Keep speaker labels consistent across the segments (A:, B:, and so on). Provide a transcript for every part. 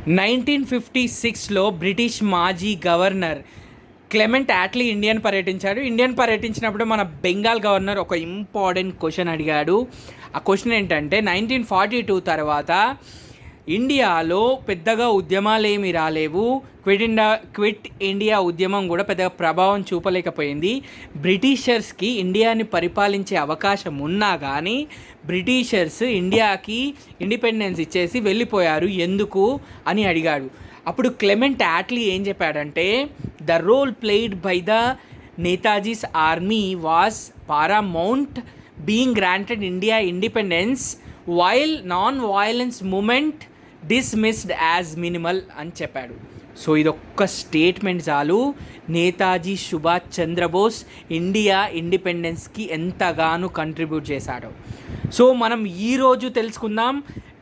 A: 1956లో British మాజీ governor Clement Attlee Indian పర్యటించినప్పుడు మన Bengal governor ఒక ఇంపార్టెంట్ క్వశ్చన్ అడిగాడు. ఆ క్వశ్చన్ ఏంటంటే 1942 తర్వాత ఇండియాలో పెద్దగా ఉద్యమాలు ఏమీ రాలేవు, క్విట్ ఇండియా ఉద్యమం కూడా పెద్దగా ప్రభావం చూపలేకపోయింది. బ్రిటిషర్స్కి ఇండియాని పరిపాలించే అవకాశం ఉన్నా కానీ బ్రిటిషర్స్ ఇండియాకి ఇండిపెండెన్స్ ఇచ్చేసి వెళ్ళిపోయారు, ఎందుకు అని అడిగాడు. అప్పుడు క్లెమెంట్ యాట్లీ ఏం చెప్పాడంటే, the role played by the Netaji's army was paramount, being granted India independence while non violence movement dismissed as minimal అని చెప్పాడు. సో ఇదొక్క స్టేట్మెంట్ చాలు నేతాజీ సుభాష్ చంద్రబోస్ ఇండియా ఇండిపెండెన్స్కి ఎంతగానో కంట్రిబ్యూట్ చేశాడు. సో మనం ఈరోజు తెలుసుకుందాం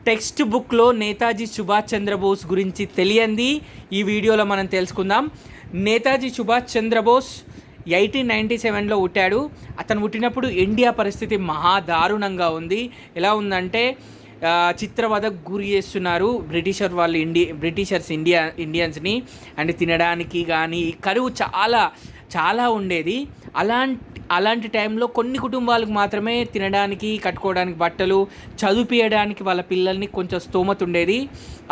A: టెక్స్ట్ బుక్లో నేతాజీ సుభాష్ చంద్రబోస్ గురించి తెలియంది ఈ వీడియోలో మనం తెలుసుకుందాం. నేతాజీ సుభాష్ చంద్రబోస్ 1897లో పుట్టాడు. అతను పుట్టినప్పుడు ఇండియా పరిస్థితి మహాదారుణంగా ఉంది. ఎలా ఉందంటే చిత్రవదకు గురి చేస్తున్నారు బ్రిటిషర్స్ ఇండియన్స్ని. అండ్ తినడానికి కానీ కరువు చాలా ఉండేది. అలాంటి టైంలో కొన్ని కుటుంబాలకు మాత్రమే తినడానికి, కట్టుకోవడానికి బట్టలు, చదివించడానికి వాళ్ళ పిల్లల్ని కొంచెం స్తోమత ఉండేది.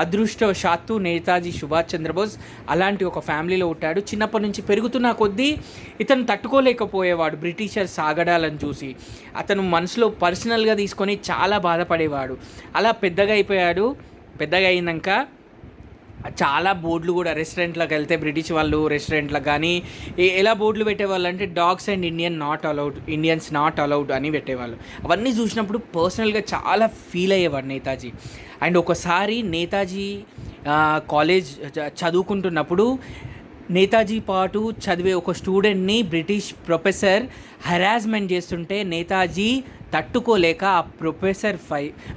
A: అదృష్టవశాత్తు నేతాజీ సుభాష్ చంద్రబోస్ అలాంటి ఒక ఫ్యామిలీలో ఉంటాడు. చిన్నప్పటి నుంచి పెరుగుతున్న కొద్దీ ఇతను తట్టుకోలేకపోయేవాడు బ్రిటిషర్స్ ఆగడాలను చూసి. అతను మనసులో పర్సనల్గా తీసుకొని చాలా బాధపడేవాడు. అలా పెద్దగా అయినాక చాలా బోర్డులు కూడా రెస్టారెంట్లోకి వెళ్తే బ్రిటిష్ వాళ్ళు రెస్టారెంట్లకు కానీ ఎలా బోర్డులు పెట్టేవాళ్ళు అంటే dogs and Indians not allowed అని పెట్టేవాళ్ళు. అవన్నీ చూసినప్పుడు పర్సనల్గా చాలా ఫీల్ అయ్యేవాడు నేతాజీ. అండ్ ఒకసారి నేతాజీ కాలేజ్ చదువుకుంటున్నప్పుడు నేతాజీ పాటు చదివే ఒక స్టూడెంట్ని బ్రిటిష్ ప్రొఫెసర్ హెరాస్మెంట్ చేస్తుంటే నేతాజీ తట్టుకోలేక ఆ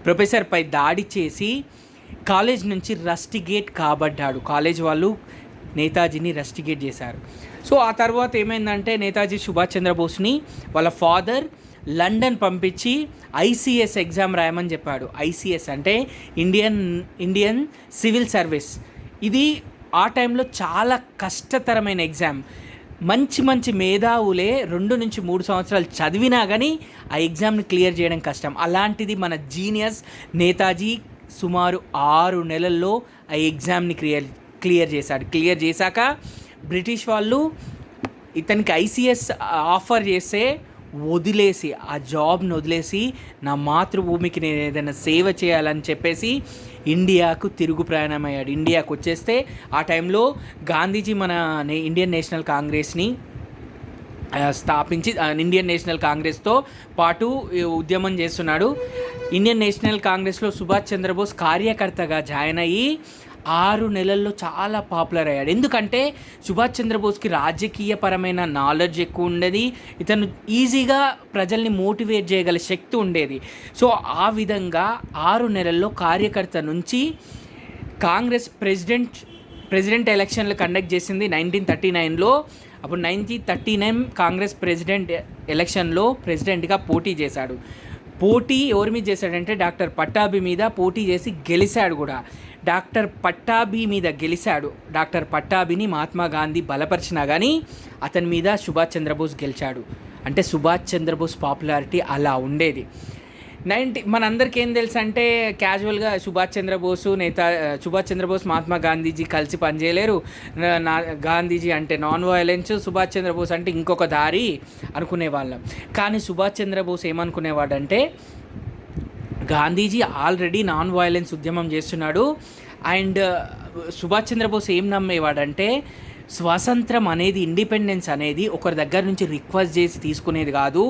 A: ప్రొఫెసర్పై దాడి చేసి కాలేజ్ నుంచి రస్టిగేట్ కాబడ్డాడు. కాలేజ్ వాళ్ళు నేతాజీని రస్టిగేట్ చేశారు. సో ఆ తర్వాత ఏమైందంటే నేతాజీ సుభాష్ చంద్రబోస్ని వాళ్ళ ఫాదర్ లండన్ పంపించి ఐసిఎస్ ఎగ్జామ్ రాయమని చెప్పాడు. ఐసిఎస్ అంటే ఇండియన్ సివిల్ సర్వీస్. ఇది ఆ టైంలో చాలా కష్టతరమైన ఎగ్జామ్. మంచి మేధావులే 2 నుంచి 3 సంవత్సరాలు చదివినా కానీ ఆ ఎగ్జామ్ని క్లియర్ చేయడం కష్టం. అలాంటిది మన జీనియస్ నేతాజీ సుమారు 6 నెలల్లో ఆ ఎగ్జామ్ని క్లియర్ చేశాడు. క్లియర్ చేశాక బ్రిటిష్ వాళ్ళు ఇతనికి ఐసిఎస్ ఆఫర్ చేస్తే ఆ జాబ్ని వదిలేసి నా మాతృభూమికి నేను ఏదైనా సేవ చేయాలని చెప్పేసి ఇండియాకు తిరుగు ప్రయాణమయ్యాడు. ఇండియాకు వచ్చేస్తే ఆ టైంలో గాంధీజీ మన ఇండియన్ నేషనల్ కాంగ్రెస్ని స్థాపించి ఇండియన్ నేషనల్ కాంగ్రెస్తో పాటు ఉద్యమం చేస్తున్నాడు. ఇండియన్ నేషనల్ కాంగ్రెస్లో సుభాష్ చంద్రబోస్ కార్యకర్తగా జాయిన్ అయ్యి 6 నెలల్లో చాలా పాపులర్ అయ్యాడు. ఎందుకంటే సుభాష్ చంద్రబోస్కి రాజకీయపరమైన నాలెడ్జ్ ఎక్కువ ఉండేది. ఇతను ఈజీగా ప్రజల్ని మోటివేట్ చేయగల శక్తి ఉండేది. సో ఆ విధంగా 6 నెలల్లో కార్యకర్త నుంచి కాంగ్రెస్ ప్రెసిడెంట్ ఎలక్షన్లు కండక్ట్ చేసింది 1939లో. అప్పుడు 1939 కాంగ్రెస్ ప్రెసిడెంట్ ఎలక్షన్లో ప్రెసిడెంట్గా పోటీ చేశాడు. పోటీ ఎవరి మీద చేశాడంటే డాక్టర్ పట్టాభి మీద పోటీ చేసి గెలిచాడు కూడా. డాక్టర్ పట్టాభిని మహాత్మా గాంధీ బలపరిచినా కానీ అతని మీద సుభాష్ చంద్రబోస్ గెలిచాడు. అంటే సుభాష్ చంద్రబోస్ పాపులారిటీ అలా ఉండేది. మనందరికీ ఏం తెలుసు అంటే క్యాజువల్గా సుభాష్ చంద్రబోస్ మహాత్మా గాంధీజీ కలిసి పనిచేయలేరు. గాంధీజీ అంటే నాన్ వయలెన్స్, సుభాష్ చంద్రబోస్ అంటే ఇంకొక దారి అనుకునేవాళ్ళం. కానీ సుభాష్ చంద్రబోస్ ఏమనుకునేవాడంటే గాంధీజీ ఆల్రెడీ నాన్ వయలెన్స్ ఉద్యమం చేస్తున్నాడు. అండ్ సుభాష్ చంద్రబోస్ ఏం నమ్మేవాడంటే స్వాతంత్రం అనేది, ఇండిపెండెన్స్ అనేది ఒకరి దగ్గర నుంచి రిక్వెస్ట్ చేసి తీసుకునేది కాదు,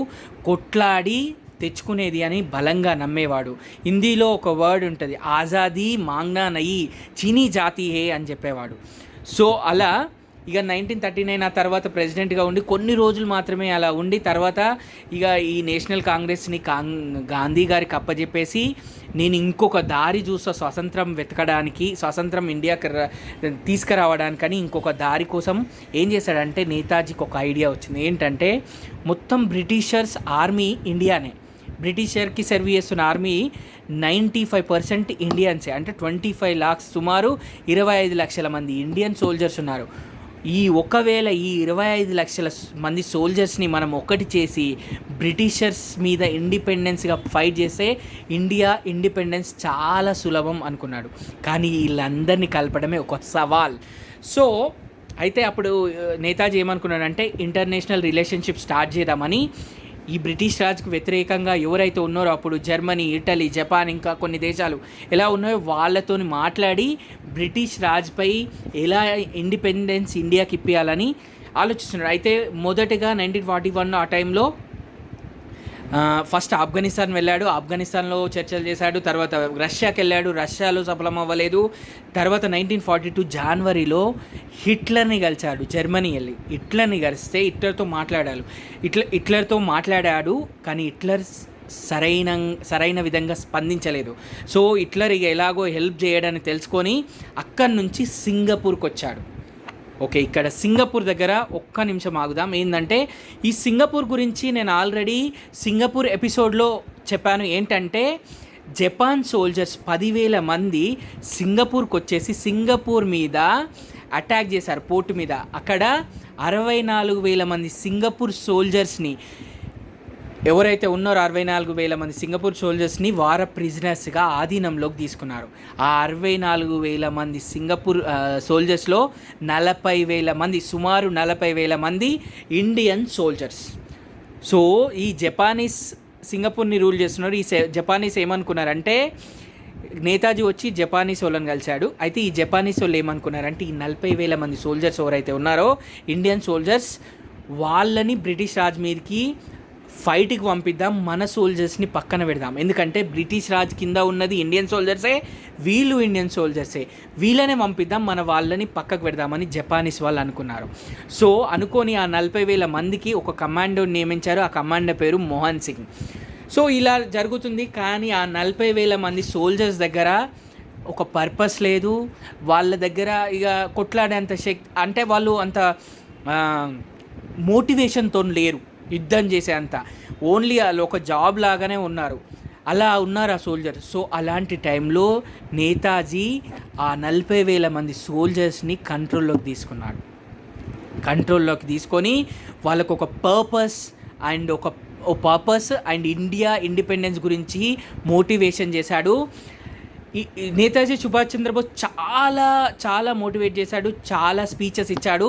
A: కొట్లాడి తెచ్చుకునేది అని బలంగా నమ్మేవాడు. హిందీలో ఒక వర్డ్ ఉంటుంది, ఆజాదీ మాంగ్నా నయి చీనీ జాతీ హే అని చెప్పేవాడు. సో అలా ఇక 1939 ఆ తర్వాత ప్రెసిడెంట్గా ఉండి కొన్ని రోజులు మాత్రమే అలా ఉండి తర్వాత ఇక ఈ నేషనల్ కాంగ్రెస్ని గాంధీ గారికి అప్పచెప్పేసి నేను ఇంకొక దారి చూస్తా స్వాతంత్రం ఇండియాకి తీసుకురావడానికని ఇంకొక దారి కోసం ఏం చేశాడంటే నేతాజీకి ఒక ఐడియా వచ్చింది. ఏంటంటే మొత్తం బ్రిటిషర్స్ ఆర్మీ ఇండియానే, బ్రిటిషర్కి సర్వ్ చేస్తున్న ఆర్మీ 95% ఇండియన్సే. అంటే 25 lakhs, సుమారు 25 లక్షల మంది ఇండియన్ సోల్జర్స్ ఉన్నారు. ఒకవేళ ఈ 25 లక్షల మంది సోల్జర్స్ని మనం ఒక్కటి చేసి బ్రిటిషర్స్ మీద ఇండిపెండెన్స్గా ఫైట్ చేస్తే ఇండియా ఇండిపెండెన్స్ చాలా సులభం అనుకున్నాడు. కానీ వీళ్ళందరినీ కలపడమే ఒక సవాల్. సో అయితే అప్పుడు నేతాజీ ఏమనుకున్నాడంటే ఇంటర్నేషనల్ రిలేషన్షిప్ స్టార్ట్ చేద్దామని ఈ బ్రిటిష్ రాజ్కి వ్యతిరేకంగా ఎవరైతే ఉన్నారో అప్పుడు జర్మనీ, ఇటలీ, జపాన్, ఇంకా కొన్ని దేశాలు ఎలా ఉన్నాయో వాళ్ళతో మాట్లాడి బ్రిటిష్ రాజ్పై ఎలా ఇండిపెండెన్స్ ఇండియాకి ఇప్పించాలని ఆలోచిస్తున్నారు. అయితే మొదటగా 1941 ఆ టైంలో ఫస్ట్ ఆఫ్ఘనిస్తాన్ వెళ్ళాడు. ఆఫ్ఘనిస్తాన్లో చర్చలు చేశాడు. తర్వాత రష్యాకి వెళ్ళాడు. రష్యాలో సఫలం అవ్వలేదు. తర్వాత 1942 జనవరిలో హిట్లర్ని కలిశాడు. జర్మనీ వెళ్ళి హిట్లర్ని కలిస్తే హిట్లర్తో మాట్లాడాడు. కానీ హిట్లర్ సరైన విధంగా స్పందించలేదు. సో హిట్లర్ ఇక ఎలాగో హెల్ప్ చేయడానికి తెలుసుకొని అక్కడి నుంచి సింగపూర్కి వచ్చాడు. ఓకే, ఇక్కడ సింగపూర్ దగ్గర ఒక్క నిమిషం ఆగుదాం. ఏంటంటే ఈ సింగపూర్ గురించి నేను ఆల్రెడీ సింగపూర్ ఎపిసోడ్లో చెప్పాను. ఏంటంటే జపాన్ సోల్జర్స్ 10,000 మంది సింగపూర్కి వచ్చేసి సింగపూర్ మీద అటాక్ చేశారు, పోర్టు మీద. అక్కడ 64,000 మంది సింగపూర్ సోల్జర్స్ని ఎవరైతే ఉన్నారో 64,000 మంది సింగపూర్ సోల్జర్స్ని వార ప్రిజనర్స్గా ఆధీనంలోకి తీసుకున్నారు. ఆ 64,000 మంది సింగపూర్ సోల్జర్స్లో 40,000 మంది, సుమారు 40,000 మంది ఇండియన్ సోల్జర్స్. సో ఈ జపానీస్ సింగపూర్ని రూల్ చేస్తున్నారు. ఈ జపానీస్ ఏమనుకున్నారంటే నేతాజీ వచ్చి జపానీస్ వాళ్ళని కలిశాడు. అయితే ఈ జపానీస్ వాళ్ళు ఏమనుకున్నారంటే ఈ 40,000 మంది సోల్జర్స్ ఎవరైతే ఉన్నారో ఇండియన్ సోల్జర్స్, వాళ్ళని బ్రిటిష్ రాజ్ మీదకి ఫైట్కి పంపిద్దాం, మన సోల్జర్స్ని పక్కన పెడదాం. ఎందుకంటే బ్రిటిష్ రాజ్ కింద ఉన్నది ఇండియన్ సోల్జర్సే, వీళ్ళు ఇండియన్ సోల్జర్సే, వీళ్ళనే పంపిద్దాం, మన వాళ్ళని పక్కకు పెడదామని జపానీస్ వాళ్ళు అనుకున్నారు. సో అనుకొని ఆ 40,000 మందికి ఒక కమాండోని నియమించారు. ఆ కమాండో పేరు మోహన్ సింగ్. సో ఇలా జరుగుతుంది. కానీ ఆ 40,000 మంది సోల్జర్స్ దగ్గర ఒక పర్పస్ లేదు. వాళ్ళ దగ్గర ఇక కొట్లాడేంత శక్తి, అంటే వాళ్ళు అంత మోటివేషన్తో లేరు యుద్ధం చేసే అంత. ఓన్లీ వాళ్ళు ఒక జాబ్ లాగానే ఉన్నారు, అలా ఉన్నారు ఆ సోల్జర్. సో అలాంటి టైంలో నేతాజీ ఆ 40,000 మంది సోల్జర్స్ని కంట్రోల్లోకి తీసుకొని వాళ్ళకు ఒక పర్పస్ అండ్ ఇండియా ఇండిపెండెన్స్ గురించి మోటివేషన్ చేశాడు. నేతాజీ సుభాష్ చంద్రబోస్ చాలా మోటివేట్ చేశాడు, చాలా స్పీచెస్ ఇచ్చాడు.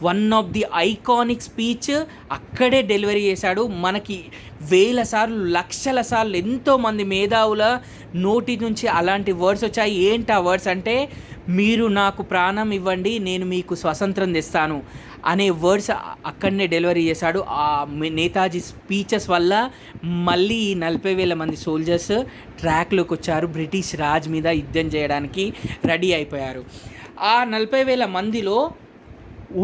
A: One of the iconic speech అక్కడే డెలివరీ చేశాడు. మనకి వేల సార్లు, లక్షల సార్లు ఎంతోమంది మేధావుల నోటి నుంచి అలాంటి వర్డ్స్ వచ్చాయి. ఏంటి ఆ వర్డ్స్ అంటే, మీరు నాకు ప్రాణం ఇవ్వండి, నేను మీకు స్వతంత్రం తెస్తాను అనే వర్డ్స్ అక్కడనే డెలివరీ చేశాడు. ఆ నేతాజీ స్పీచెస్ వల్ల మళ్ళీ ఈ 40,000 మంది సోల్జర్స్ ట్రాక్లోకి వచ్చారు, బ్రిటిష్ రాజ్ మీద యుద్ధం చేయడానికి రెడీ అయిపోయారు. ఆ 40,000 మందిలో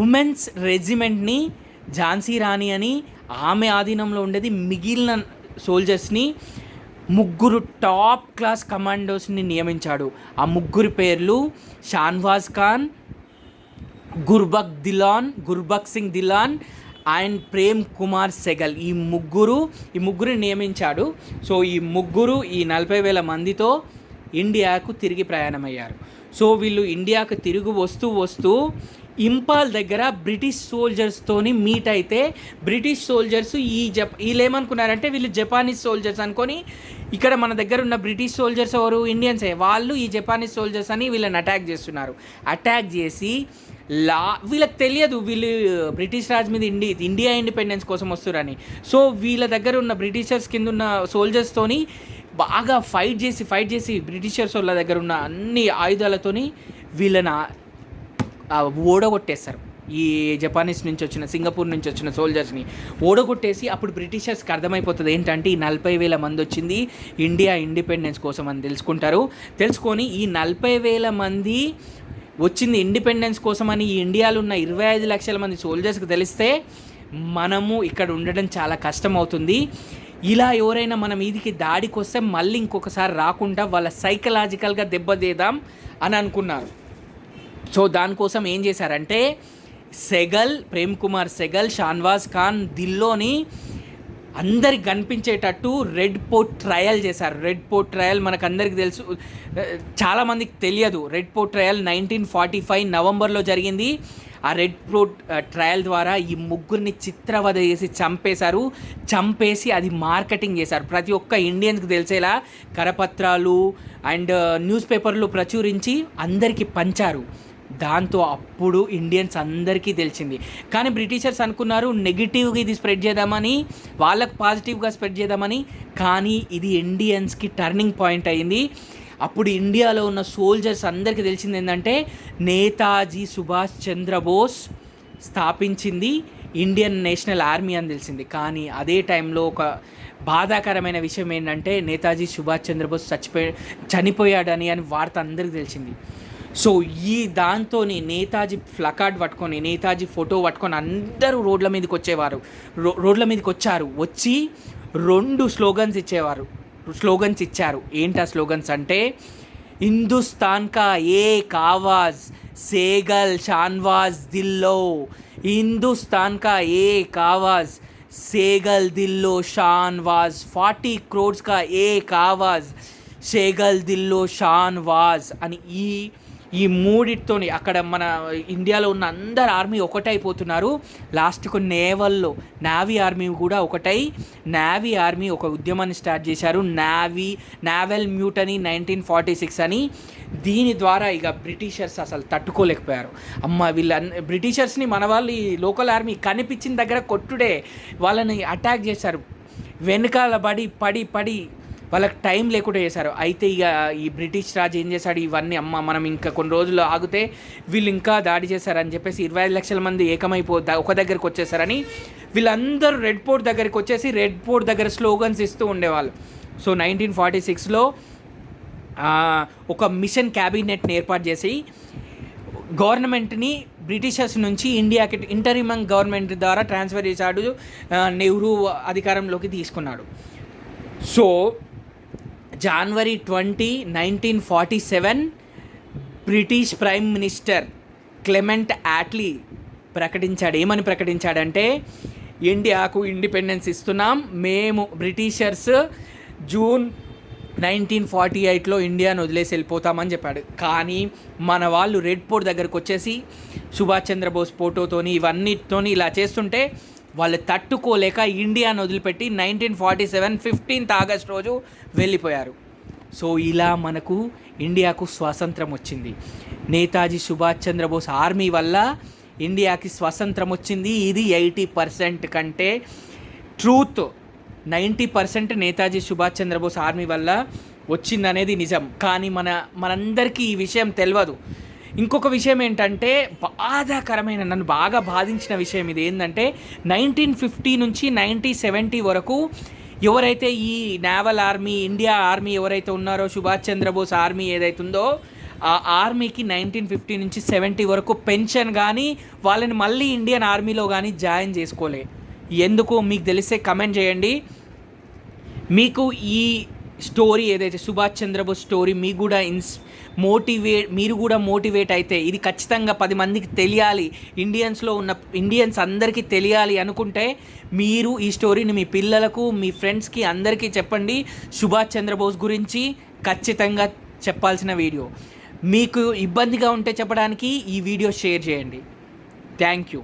A: ఉమెన్స్ రెజిమెంట్ని ఝాన్సీ రాణి అని ఆమె ఆధీనంలో ఉండేది. మిగిలిన సోల్జర్స్ని 3 టాప్ క్లాస్ కమాండోస్ని నియమించాడు. ఆ 3 పేర్లు షాన్వాజ్ ఖాన్, గుర్బక్ సింగ్ దిలాన్ అండ్ ప్రేమ్ కుమార్ సెగల్. ఈ ముగ్గురు నియమించాడు. సో ఈ 40,000 మందితో ఇండియాకు తిరిగి ప్రయాణమయ్యారు. సో వీళ్ళు ఇండియాకు తిరిగి వస్తూ ఇంపాల్ దగ్గర బ్రిటిష్ సోల్జర్స్తోని మీట్ అయితే, బ్రిటిష్ సోల్జర్స్ వీళ్ళు ఏమనుకున్నారంటే వీళ్ళు జపానీస్ సోల్జర్స్ అనుకొని, ఇక్కడ మన దగ్గర ఉన్న బ్రిటిష్ సోల్జర్స్ ఎవరు, ఇండియన్సే, వాళ్ళు ఈ జపానీస్ సోల్జర్స్ అని వీళ్ళని అటాక్ చేస్తున్నారు. అటాక్ చేసి వీళ్ళకి తెలియదు వీళ్ళు బ్రిటిష్ రాజ్ మీద ఇండియా ఇండిపెండెన్స్ కోసం వస్తున్నారని. సో వీళ్ళ దగ్గర ఉన్న బ్రిటిషర్స్ కింద ఉన్న సోల్జర్స్తోని బాగా ఫైట్ చేసి బ్రిటిషర్స్ వాళ్ళ దగ్గర ఉన్న అన్ని ఆయుధాలతోని వీళ్ళని ఓడగొట్టేస్తారు. ఈ జపానీస్ నుంచి వచ్చిన, సింగపూర్ నుంచి వచ్చిన సోల్జర్స్ని ఓడగొట్టేసి, అప్పుడు బ్రిటిషర్స్కి అర్థమైపోతుంది ఏంటంటే ఈ 40,000 మంది వచ్చింది ఇండియా ఇండిపెండెన్స్ కోసం అని తెలుసుకొని ఈ 40,000 మంది వచ్చింది ఇండిపెండెన్స్ కోసం అని ఈ ఇండియాలో ఉన్న 25 లక్షల మంది సోల్జర్స్కి తెలిస్తే మనము ఇక్కడ ఉండడం చాలా కష్టం అవుతుంది. ఇలా ఎవరైనా మన మీదికి దాడికి వస్తే మళ్ళీ ఇంకొకసారి రాకుండా వాళ్ళ సైకలాజికల్గా దెబ్బతీద్దాం అని అనుకున్నారు. సో దానికోసం ఏం చేశారంటే ప్రేమ్ కుమార్ సెగల్, షాన్వాజ్ ఖాన్ దిల్లోని అందరికి కనిపించేటట్టు రెడ్ పోర్ట్ ట్రయల్ చేశారు. రెడ్ పోర్ట్ ట్రయల్ మనకు అందరికి తెలుసు, చాలామందికి తెలియదు. రెడ్ పోర్ట్ ట్రయల్ 1945 నవంబర్లో జరిగింది. ఆ రెడ్ పోర్ట్ ట్రయల్ ద్వారా ఈ ముగ్గురిని చిత్రవధ చేసి చంపేసి అది మార్కెటింగ్ చేశారు. ప్రతి ఒక్క ఇండియన్స్కి తెలిసేలా కరపత్రాలు అండ్ న్యూస్ పేపర్లు ప్రచురించి అందరికీ పంచారు. దాంతో అప్పుడు ఇండియన్స్ అందరికీ తెలిసింది. కానీ బ్రిటిషర్స్ అనుకున్నారు నెగిటివ్గా ఇది స్ప్రెడ్ చేద్దామని, వాళ్ళకు పాజిటివ్గా స్ప్రెడ్ చేద్దామని. కానీ ఇది ఇండియన్స్కి టర్నింగ్ పాయింట్ అయింది. అప్పుడు ఇండియాలో ఉన్న సోల్జర్స్ అందరికీ తెలిసింది ఏంటంటే నేతాజీ సుభాష్ చంద్రబోస్ స్థాపించింది ఇండియన్ నేషనల్ ఆర్మీ అని తెలిసింది. కానీ అదే టైంలో ఒక బాధాకరమైన విషయం ఏంటంటే నేతాజీ సుభాష్ చంద్రబోస్ చనిపోయాడని వార్త అందరికీ తెలిసింది. సో ఈ దాంతో నేతాజీ ప్లకార్డ్ పట్టుకొని, నేతాజీ ఫోటో పట్టుకొని అందరూ రోడ్ల మీదకి వచ్చారు. వచ్చి 2 స్లోగన్స్ ఇచ్చారు. ఏంటి ఆ స్లోగన్స్ అంటే హిందుస్థాన్ కా ఏక్ ఆవాజ్ సేగల్ షాన్వాజ్ దిల్లో, హిందుస్థాన్ కా ఏక్ ఆవాజ్ సేగల్ దిల్లో షాన్వాజ్, 40 crores కా ఏక్ ఆవాజ్ సేగల్ దిల్లో షాన్వాజ్ అని ఈ మూడిటితోని అక్కడ మన ఇండియాలో ఉన్న అందరు ఆర్మీ ఒకటైపోతున్నారు. లాస్ట్కు నేవీ ఆర్మీ కూడా నేవీ ఆర్మీ ఒక ఉద్యమాన్ని స్టార్ట్ చేశారు, నావల్ మ్యూటనీ 1946 అని. దీని ద్వారా ఇక బ్రిటిషర్స్ అసలు తట్టుకోలేకపోయారు. బ్రిటిషర్స్ని మన వాళ్ళు ఈ లోకల్ ఆర్మీ కనిపించిన దగ్గర కొట్టుడే, వాళ్ళని అటాక్ చేశారు. వెనకాల పడి వాళ్ళకి టైం లేకుండా చేశారు. అయితే ఇక ఈ బ్రిటిష్ రాజు ఏం చేశాడు, ఇవన్నీ మనం ఇంకా కొన్ని రోజులు ఆగితే వీళ్ళు ఇంకా దాడి చేశారని చెప్పేసి 25 లక్షల మంది ఒక దగ్గరికి వచ్చేసారని వీళ్ళందరూ రెడ్ పోర్ట్ దగ్గరికి వచ్చేసి రెడ్ పోర్ట్ దగ్గర స్లోగన్స్ ఇస్తూ ఉండేవాళ్ళు. సో 1946లో ఒక మిషన్ క్యాబినెట్ని ఏర్పాటు చేసి గవర్నమెంట్ని బ్రిటిషర్స్ నుంచి ఇండియాకి ఇంటరిమ్ గవర్నమెంట్ ద్వారా ట్రాన్స్ఫర్ చేశాడు. నెహ్రూ అధికారంలోకి తీసుకున్నాడు. So January 20, 1947 British prime minister Clement Attlee ఏమని ప్రకటించాడంటే ఇండియాకు ఇండిపెండెన్స్ ఇస్తున్నాం మేము, బ్రిటిషర్స్ జూన్ 1948లో ఇండియాను వదిలేసి వెళ్ళిపోతామని చెప్పాడు. కానీ మన వాళ్ళు రెడ్ పోర్ట్ దగ్గరకు వచ్చేసి సుభాష్ చంద్రబోస్ ఫోటోతోని ఇవన్నిటితోని ఇలా చేస్తుంటే వాళ్ళు తట్టుకోలేక ఇండియాను వదిలిపెట్టి 1947 15th August రోజు వెళ్ళిపోయారు. సో ఇలా మనకు ఇండియాకు స్వాతంత్రం వచ్చింది. నేతాజీ సుభాష్ చంద్రబోస్ ఆర్మీ వల్ల ఇండియాకి స్వాతంత్రం వచ్చింది. ఇది 80% కంటే ట్రూత్. 90% నేతాజీ సుభాష్ చంద్రబోస్ ఆర్మీ వల్ల వచ్చిందనేది నిజం. కానీ మనందరికీ ఈ విషయం తెలియదు. ఇంకొక విషయం ఏంటంటే నన్ను బాగా బాధించిన విషయం ఇది ఏంటంటే 1950 నుంచి 1970 వరకు ఎవరైతే ఈ నేవల్ ఆర్మీ, ఇండియా ఆర్మీ ఎవరైతే ఉన్నారో, సుభాష్ చంద్రబోస్ ఆర్మీ ఏదైతే ఉందో ఆ ఆర్మీకి 1950 నుంచి 70 వరకు పెన్షన్ కానీ వాళ్ళని మళ్ళీ ఇండియన్ ఆర్మీలో కానీ జాయిన్ చేసుకోలే. ఎందుకు మీకు తెలిస్తే కమెంట్ చేయండి. మీకు ఈ స్టోరీ ఏదైతే సుభాష్ చంద్రబోస్ స్టోరీ మీకు కూడా మీరు కూడా మోటివేట్ అయితే ఇది ఖచ్చితంగా 10 మందికి తెలియాలి, ఇండియన్స్ అందరికీ తెలియాలి అనుకుంటే మీరు ఈ స్టోరీని మీ పిల్లలకు, మీ ఫ్రెండ్స్కి అందరికీ చెప్పండి. సుభాష్ చంద్రబోస్ గురించి ఖచ్చితంగా చెప్పాల్సిన వీడియో. మీకు ఇబ్బందిగా ఉంటే చెప్పడానికి ఈ వీడియో షేర్ చేయండి. Thank you.